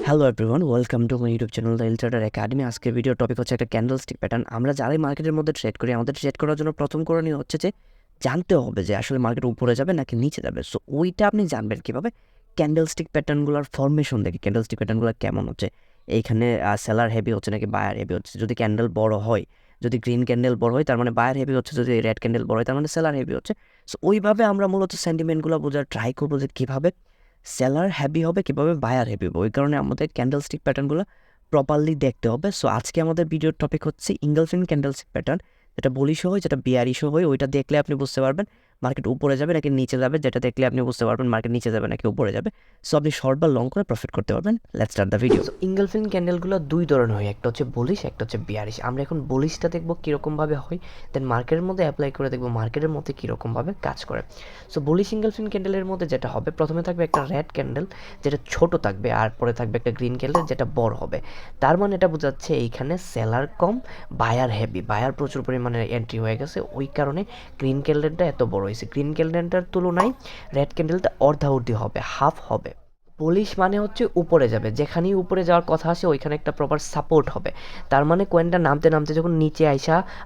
Hello everyone, welcome to my YouTube channel the Eltrader Academy. আজকের video topic হচ্ছে একটা candlestick pattern. আমরা যারাই মার্কেটের মধ্যে ট্রেড করি, আমাদের ট্রেড করার জন্য প্রথম করণীয় হচ্ছে যে জানতে হবে যে আসলে মার্কেট উপরে যাবে নাকি নিচে যাবে। সো ওইটা আপনি জানবেন কীভাবে? ক্যান্ডেলস্টিক প্যাটার্নগুলোর ফর্মেশন দেখে ক্যান্ডেলস্টিক প্যাটার্নগুলো কেমন হচ্ছে, এইখানে সেলার হেভি হচ্ছে নাকি বায়ার হেভি হচ্ছে। যদি ক্যান্ডেল বড় হয়, যদি গ্রিন ক্যান্ডেল বড় হয় তার মানে বায়ার হেভি হচ্ছে, যদি রেড ক্যান্ডেল বড় হয় তার মানে সেলার হেভি হচ্ছে। সো ওইভাবে আমরা মূলত সেন্টিমেন্টগুলো বোঝার ট্রাই করবো যে কীভাবে সেলার হেভি হবে, কীভাবে বায়ার হেভি হবে। ওই কারণে আমাদের ক্যান্ডেলস্টিক প্যাটার্নগুলো প্রপারলি দেখতে হবে। সো আজকে আমাদের ভিডিওর টপিক হচ্ছে ইঙ্গলফিন ক্যান্ডেলস্টিক প্যাটার্ন, যেটা বুলিশও হয়, যেটা বিয়ারিশও হয়। ওইটা দেখলে আপনি বুঝতে পারবেন মার্কেট উপরে যাবে নাকি নিচে যাবে, যেটা দেখলে আপনি বুঝতে পারবেন মার্কেট নিচে যাবে নাকি উপরে যাবে। সো আপনি শর্ট বা লং করে প্রফিট করতে পারবেন। Let's start the video. Engulfing ক্যান্ডেলগুলো দুই ধরনের হয়, একটা হচ্ছে বুলিশ, একটা হচ্ছে বিয়ারিশ। আমরা এখন বুলিশটা দেখবো কীরকমভাবে হয়, দেন মার্কেটের মধ্যে অ্যাপ্লাই করে দেখবো মার্কেটের মধ্যে কীরকমভাবে কাজ করে। সো বুলিশ ইঙ্গলফিন ক্যান্ডেলের মধ্যে যেটা হবে, প্রথমে থাকবে একটা রেড ক্যান্ডেল যেটা ছোট থাকবে, আর পরে থাকবে একটা গ্রিন ক্যান্ডেল যেটা বড় হবে। তার মানে এটা বোঝাচ্ছে এইখানে সেলার কম, বায়ার হেভি, বায়ার প্রচুর পরিমাণে এন্ট্রি হয়ে গেছে। ওই কারণে গ্রিন ক্যান্ডেলটা এত বড় হয়েছে। গ্রিন ক্যান্ডেলটার তুলনায় রেড ক্যান্ডেলটা অর্ধাবর্ধি হবে, হাফ হবে। বুলিশ মানে হচ্ছে উপরে যাবে, যেখানেই উপরে যাওয়ার কথা আসে ওইখানে একটা প্রপার সাপোর্ট হবে। তার মানে কয়েনটা নামতে নামতে যখন নিচে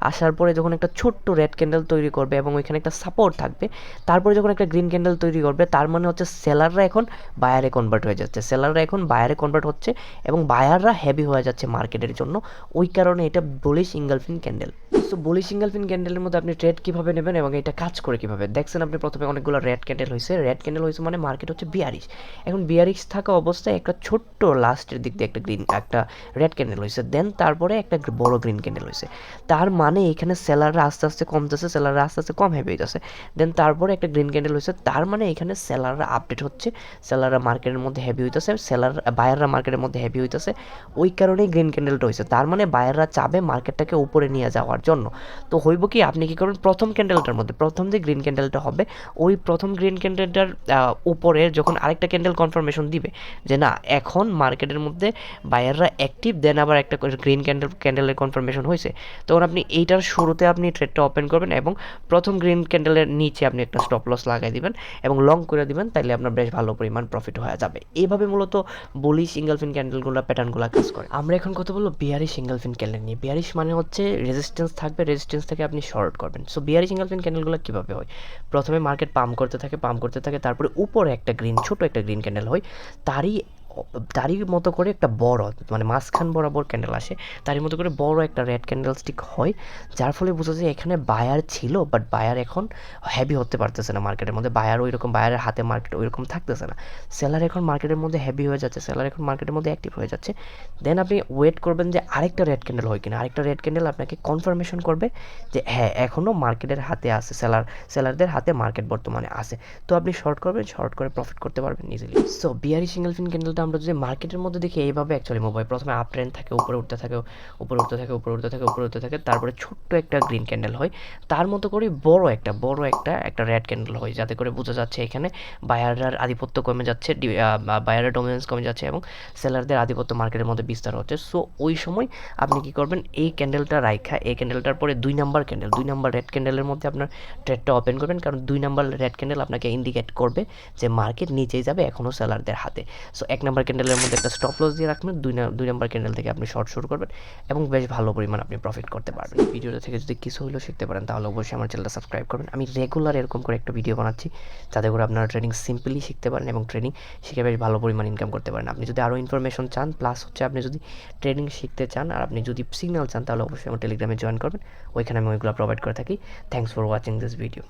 আসার পরে যখন একটা ছোট্ট রেড ক্যান্ডেল তৈরি করবে এবং ওইখানে একটা সাপোর্ট থাকবে, তারপরে যখন একটা গ্রিন ক্যান্ডেল তৈরি করবে, তার মানে হচ্ছে সেলাররা এখন বায়ারে কনভার্ট হয়ে যাচ্ছে, সেলাররা এখন বায়ারে কনভার্ট হচ্ছে এবং বায়াররা হেভি হয়ে যাচ্ছে মার্কেটের জন্য। ওই কারণে এটা বুলিশ ইঙ্গলফিন ক্যান্ডেল। সো বুলিশ ইঙ্গলফিন ক্যান্ডেলের মধ্যে আপনি ট্রেড কীভাবে নেবেন এবং এটা কাজ করে কীভাবে দেখছেন। আপনি প্রথমে অনেকগুলো রেড ক্যান্ডেল হয়েছে মানে মার্কেট হচ্ছে বিয়ারিশ। এখন বিয়ারিশ থাকা অবস্থায় একটা ছোট্ট লাস্টের দিক দিয়ে একটা রেড ক্যান্ডেল হয়েছে, দেন তারপরে একটা বড় গ্রিন ক্যান্ডেল হয়েছে। তার মানে এখানে সেলাররা আস্তে আস্তে কমতেছে, সেলাররা আস্তে আস্তে কম হেভি হইতেছে। দেন তারপরে একটা গ্রিন ক্যান্ডেল হয়েছে, তার মানে এখানে সেলাররা আপডেট হচ্ছে, সেলাররা মার্কেটের মধ্যে হেভি হইতেছে, বায়াররা মার্কেটের মধ্যে হেভি হইতেছে। ওই কারণেই গ্রিন ক্যান্ডেলটা হয়েছে। তার মানে বায়াররা চাবে মার্কেটটাকে উপরে নিয়ে যাওয়ার জন্য। তো হইব কি, আপনি কি করবেন, প্রথম ক্যান্ডেলটার মধ্যে প্রথম যে গ্রিন ক্যান্ডেলটা হবে, ওই প্রথম গ্রিন ক্যান্ডেলটার উপরে যখন আরেকটা ক্যান্ডেল কনফার্মেশন দিবে যে না এখন মার্কেটের মধ্যে বায়াররা অ্যাক্টিভ, দেন আবার একটা গ্রিন ক্যান্ডেলের কনফার্মেশন হয়েছে, তখন আপনি এইটার শুরুতে আপনি ট্রেডটা ওপেন করবেন এবং প্রথম গ্রিন ক্যান্ডেলের নিচে আপনি একটা স্টপ লস লাগাই দিবেন এবং লং করে দিবেন, তাইলে আপনার বেশ ভালো পরিমাণ প্রফিট হয়ে যাবে। এইভাবে মূলত বুলিশ ইঙ্গলফিন ক্যান্ডেলগুলো প্যাটার্নগুলো কাজ করে। আমরা এখন কথা বলবো বিয়ারিশ ইঙ্গলফিন ক্যান্ডেল নিয়ে। বিয়ারিশ মানে হচ্ছে রেজিস্ট্যান্স থাকবে, রেজিস্ট্যান্স থেকে আপনি শর্ট করবেন। সো বিয়ারিশ ইঙ্গলফিন ক্যান্ডেলগুলো কীভাবে হয়, প্রথমে মার্কেট পাম্প করতে থাকে, তারপরে উপরে একটা ছোট একটা গ্রিন ক্যান্ডেল হয়, তারই মতো করে একটা বড়, মানে মাঝখান বরাবর ক্যান্ডেল আসে, তারই মতো করে বড় একটা রেড ক্যান্ডেল স্টিক হয়, যার ফলে বোঝা যায় এখানে বায়ার ছিল, বাট বায়ার এখন হেভি হতে পারতেছে না মার্কেটের মধ্যে। বায়ারের হাতে মার্কেট ওই রকম থাকতেছে না, সেলার এখন মার্কেটের মধ্যে হেভি হয়ে যাচ্ছে, সেলার এখন মার্কেটের মধ্যে অ্যাক্টিভ হয়ে যাচ্ছে। দেন আপনি ওয়েট করবেন যে আরেকটা রেড ক্যান্ডেল হয় কিনা, আরেকটা রেড ক্যান্ডেল আপনাকে কনফার্মেশন করবে যে হ্যাঁ এখনও মার্কেটের হাতে আছে, সেলারদের হাতে মার্কেট বর্তমানে আছে। তো আপনি শর্ট করবেন, শর্ট করে প্রফিট করতে পারবেন ইজিলি। সো বিয়ারিশ ইঙ্গলফিন ক্যান্ডেলটা আমরা যদি মার্কেটের মধ্যে দেখি, এইভাবে অ্যাকচুয়ালি মুভ হয়। প্রথমে আপ ট্রেন্ড থাকে, উপরে উঠতে থাকে, তারপরে ছোট্ট একটা গ্রিন ক্যান্ডেল হয়, তার মতো করে বড় একটা রেড ক্যান্ডেল হয়, যাতে করে বোঝা যাচ্ছে এখানে বায়ারের আধিপত্য কমে যাচ্ছে, বায়ারের ডমিনেন্স কমে যাচ্ছে এবং সেলারদের আধিপত্য মার্কেটের মধ্যে বিস্তার হচ্ছে। সো ওই সময় আপনি কি করবেন, এই ক্যান্ডেলটা রাইখা, এই ক্যান্ডেলটার পরে দুই নাম্বার রেড ক্যান্ডেলের মধ্যে আপনার ট্রেডটা ওপেন করবেন, কারণ 2 নাম্বার রেড ক্যান্ডেল আপনাকে ইন্ডিকেট করবে যে মার্কেট নিচেই যাবে এখনও সেলারদের হাতে। সো 1 নাম্বার ক্যান্ডেলের মধ্যে একটা স্টপ লস দিয়ে রাখবেন, 2 নাম্বার ক্যান্ডেল থেকে আপনি শর্ট শুরু করবেন এবং বেশ ভালো পরিমাণ আপনি প্রফিট করতে পারবেন। ভিডিওটা থেকে যদি কিছু হলেও শিখতে পারেন তাহলে অবশ্যই আমার চ্যানেলটা সাবস্ক্রাইব করবেন। আমি রেগুলার এরকম করে একটা ভিডিও বানাচ্ছি যাতে করে আপনারা ট্রেডিং সিম্পলি শিখতে পারেন এবং ট্রেডিং শিখে বেশ ভালো পরিমাণ ইনকাম করতে পারেন। আপনি যদি আরও ইনফরমেশন চান, প্লাস হচ্ছে আপনি যদি ট্রেডিং শিখতে চান আর আপনি যদি সিগন্যাল চান, তাহলে অবশ্যই আমার টেলিগ্রামে জয়েন করবেন, ওইখানে আমি ওইগুলো প্রোভাইড করে থাকি। Thanks for watching this video.